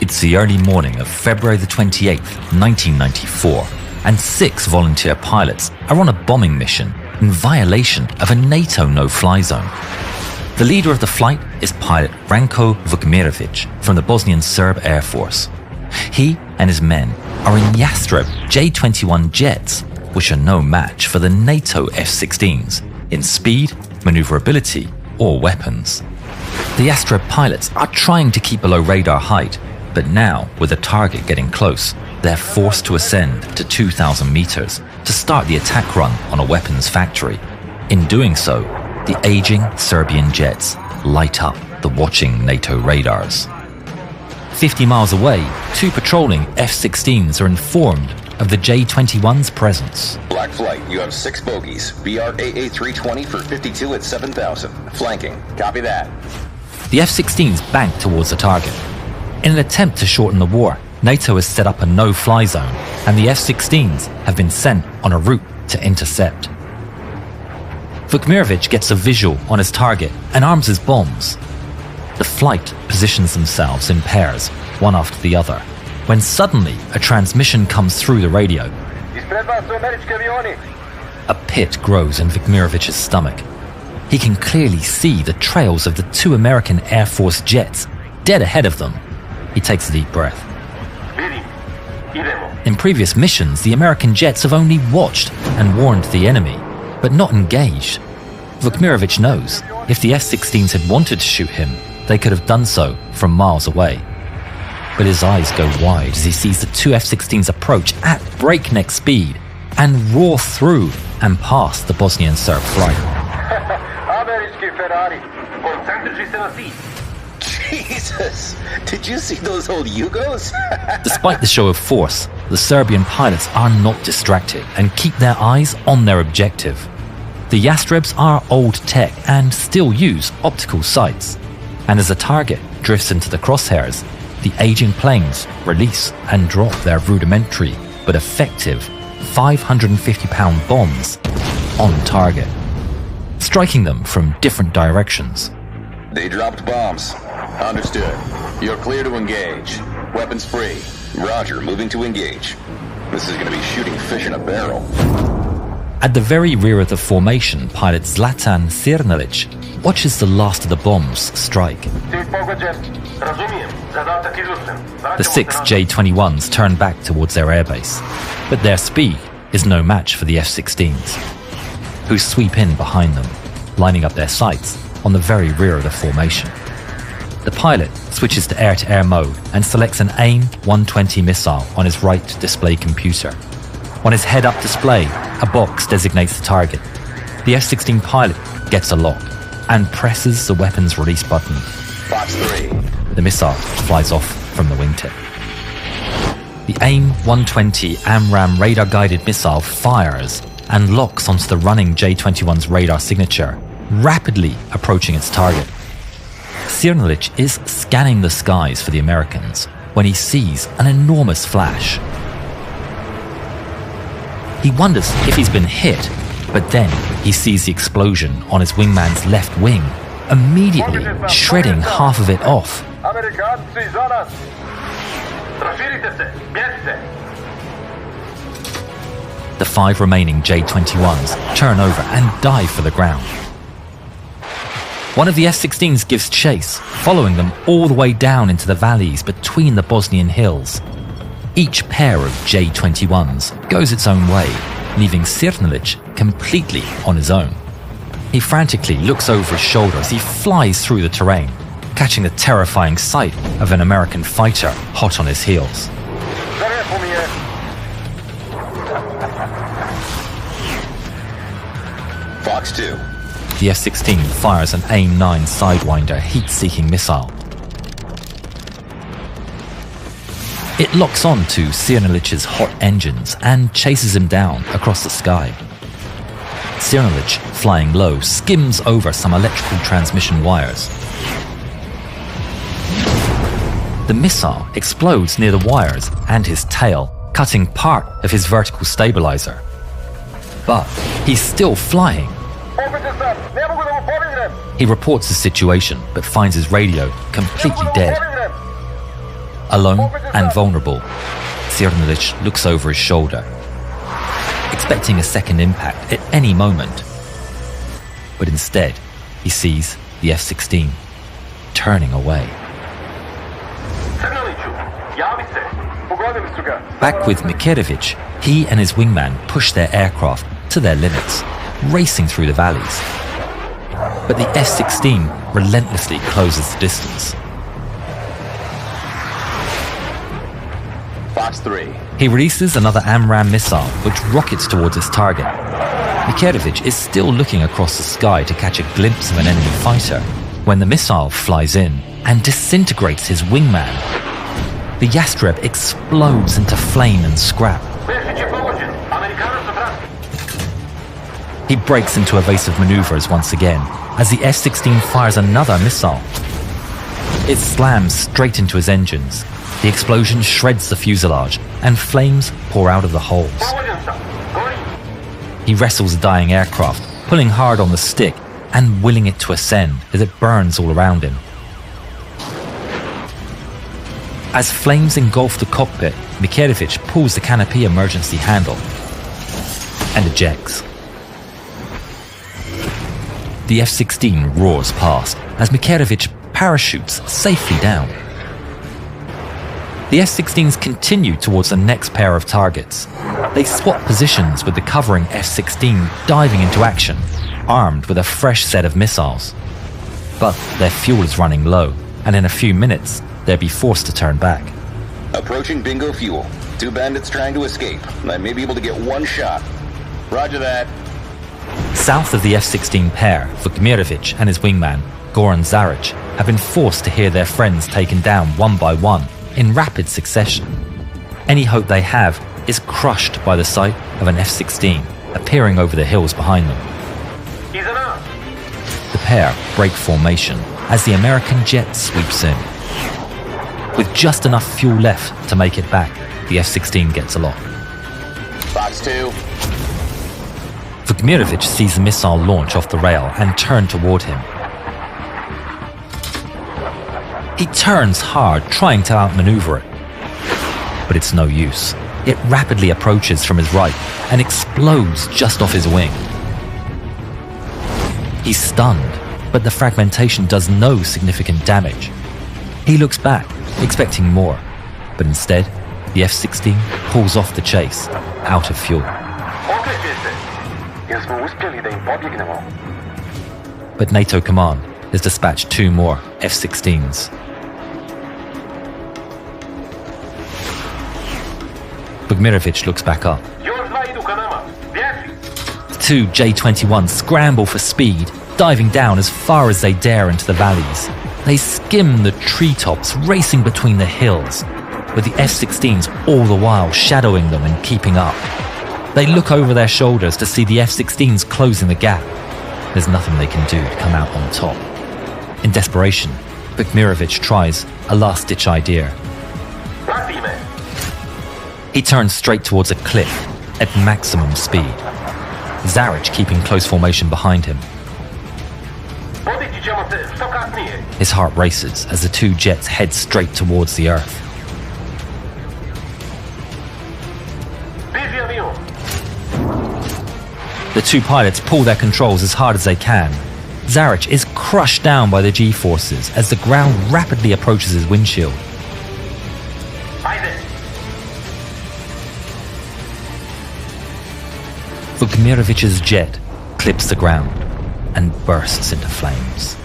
It's the early morning of February the 28th, 1994, and 6 volunteer pilots are on a bombing mission in violation of a NATO no-fly zone. The leader of the flight is pilot Ranko Vukmirovic from the Bosnian Serb Air Force. He and his men are in Jastrebs J-21 jets, which are no match for the NATO F-16s in speed, maneuverability, or weapons. The Jastreb pilots are trying to keep below radar height, but now, with the target getting close, they're forced to ascend to 2,000 meters to start the attack run on a weapons factory. In doing so, the aging Serbian jets light up the watching NATO radars. 50 miles away, 2 patrolling F-16s are informed of the J-21's presence. Black Flight, you have 6 bogies. BRAA 320 for 52 at 7,000. Flanking. Copy that. The F-16s bank towards the target. In an attempt to shorten the war, NATO has set up a no-fly zone, and the F-16s have been sent on a route to intercept. Vukmirovic gets a visual on his target and arms his bombs. The flight positions themselves in pairs, one after the other, when suddenly a transmission comes through the radio. A pit grows in Vukmirovic's stomach. He can clearly see the trails of the 2 American Air Force jets dead ahead of them. He takes a deep breath. In previous missions, the American jets have only watched and warned the enemy, but not engaged. Vukmirovic knows if the F-16s had wanted to shoot him, they could have done so from miles away. But his eyes go wide as he sees the 2 F-16s approach at breakneck speed and roar through and past the Bosnian Serb flight. Jesus! Did you see those old Yugos? Despite the show of force, the Serbian pilots are not distracted and keep their eyes on their objective. The Jastrebs are old tech and still use optical sights. And as the target drifts into the crosshairs, the aging planes release and drop their rudimentary but effective 550-pound bombs on target, striking them from different directions. They dropped bombs. Understood. You're clear to engage. Weapons free. Roger, moving to engage. This is going to be shooting fish in a barrel. At the very rear of the formation, pilot Zlatan Sirnalic watches the last of the bombs strike. The 6 J-21s turn back towards their airbase, but their speed is no match for the F-16s, who sweep in behind them, lining up their sights on the very rear of the formation. The pilot switches to air-to-air mode and selects an AIM-120 missile on his Wright display computer. On his head-up display, a box designates the target. The F-16 pilot gets a lock and presses the weapons release button. Box 3. The missile flies off from the wingtip. The AIM-120 AMRAAM radar-guided missile fires and locks onto the running J-21's radar signature, rapidly approaching its target. Sirnalic is scanning the skies for the Americans when he sees an enormous flash. He wonders if he's been hit, but then he sees the explosion on his wingman's left wing, immediately shredding half of it off. The 5 remaining J-21s turn over and dive for the ground. One of the F-16s gives chase, following them all the way down into the valleys between the Bosnian hills. Each pair of J-21s goes its own way, leaving Sirnalic completely on his own. He frantically looks over his shoulder as he flies through the terrain, catching the terrifying sight of an American fighter hot on his heels. Fox 2. The F-16 fires an AIM-9 Sidewinder heat-seeking missile. It locks on to Sirnalic's hot engines and chases him down across the sky. Sirnalic, flying low, skims over some electrical transmission wires. The missile explodes near the wires and his tail, cutting part of his vertical stabilizer. But he's still flying. He reports the situation, but finds his radio completely dead. Alone and vulnerable, Crnilic looks over his shoulder, expecting a second impact at any moment. But instead, he sees the F-16 turning away. Back with Dimitrijevic, he and his wingman push their aircraft to their limits, racing through the valleys. But the F-16 relentlessly closes the distance. Fox 3. He releases another AMRAAM missile, which rockets towards its target. Dimitrijevic is still looking across the sky to catch a glimpse of an enemy fighter when the missile flies in and disintegrates his wingman. The Jastreb explodes into flame and scrap. He breaks into evasive maneuvers once again as the F-16 fires another missile. It slams straight into his engines. The explosion shreds the fuselage and flames pour out of the holes. He wrestles the dying aircraft, pulling hard on the stick and willing it to ascend as it burns all around him. As flames engulf the cockpit, Dimitrijevic pulls the canopy emergency handle and ejects. The F-16 roars past as Dimitrijevic parachutes safely down. The F-16s continue towards the next pair of targets. They swap positions with the covering F-16 diving into action, armed with a fresh set of missiles. But their fuel is running low, and in a few minutes, they'll be forced to turn back. Approaching bingo fuel. 2 bandits trying to escape. I may be able to get one shot. Roger that. South of the F-16 pair, Vukmirovic and his wingman, Goran Zaric, have been forced to hear their friends taken down one by one in rapid succession. Any hope they have is crushed by the sight of an F-16 appearing over the hills behind them. The pair break formation as the American jet sweeps in. With just enough fuel left to make it back, the F-16 gets aloft. Fox 2. Vukmirovic sees the missile launch off the rail and turn toward him. He turns hard, trying to outmaneuver it. But it's no use. It rapidly approaches from his right and explodes just off his wing. He's stunned, but the fragmentation does no significant damage. He looks back, expecting more, but instead, the F-16 pulls off the chase, out of fuel. But NATO command has dispatched 2 more F-16s. Vukmirovic looks back up. The 2 J-21s scramble for speed, diving down as far as they dare into the valleys. They skim the treetops, racing between the hills, with the F-16s all the while shadowing them and keeping up. They look over their shoulders to see the F-16s closing the gap. There's nothing they can do to come out on top. In desperation, Vukmirovic tries a last-ditch idea. He turns straight towards a cliff at maximum speed, Zaric keeping close formation behind him. His heart races as the 2 jets head straight towards the earth. The 2 pilots pull their controls as hard as they can. Zaric is crushed down by the G-forces as the ground rapidly approaches his windshield. Vukmirovic's jet clips the ground and bursts into flames.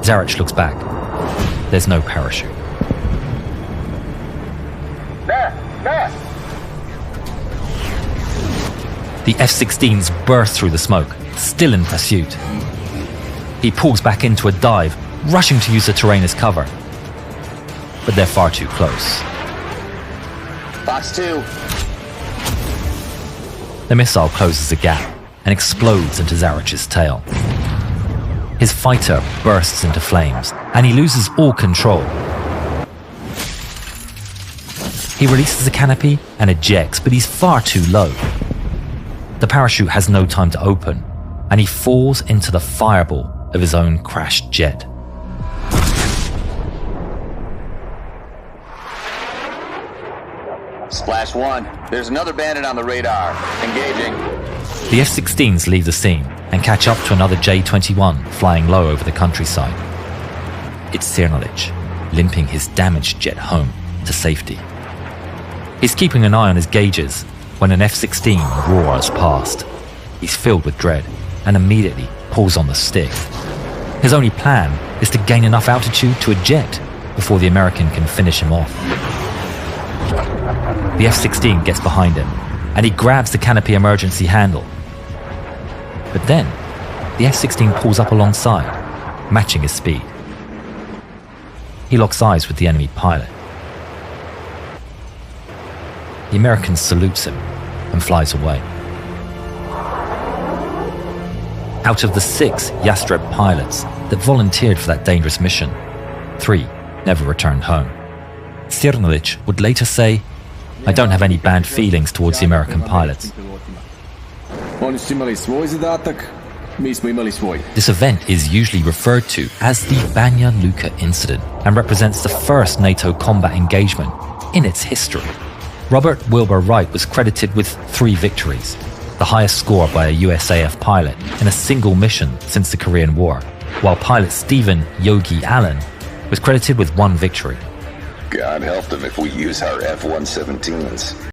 Zaric looks back. There's no parachute. The F-16s burst through the smoke, still in pursuit. He pulls back into a dive, rushing to use the terrain as cover. But they're far too close. Fox 2. The missile closes the gap and explodes into Zaric's tail. His fighter bursts into flames, and he loses all control. He releases the canopy and ejects, but he's far too low. The parachute has no time to open, and he falls into the fireball of his own crashed jet. Splash 1. There's another bandit on the radar. Engaging. The F-16s leave the scene and catch up to another J-21 flying low over the countryside. It's Cernalic, limping his damaged jet home to safety. He's keeping an eye on his gauges when an F-16 roars past. He's filled with dread and immediately pulls on the stick. His only plan is to gain enough altitude to eject before the American can finish him off. The F-16 gets behind him and he grabs the canopy emergency handle. But then, the F-16 pulls up alongside, matching his speed. He locks eyes with the enemy pilot. The American salutes him and flies away. Out of the 6 Jastreb pilots that volunteered for that dangerous mission, 3 never returned home. Cernalic would later say, "I don't have any bad feelings towards the American pilots." This event is usually referred to as the Banja Luka incident and represents the first NATO combat engagement in its history. Robert Wilbur Wright was credited with 3 victories, the highest score by a USAF pilot in a single mission since the Korean War, while pilot Stephen Yogi Allen was credited with 1 victory. God help them if we use our F-117s.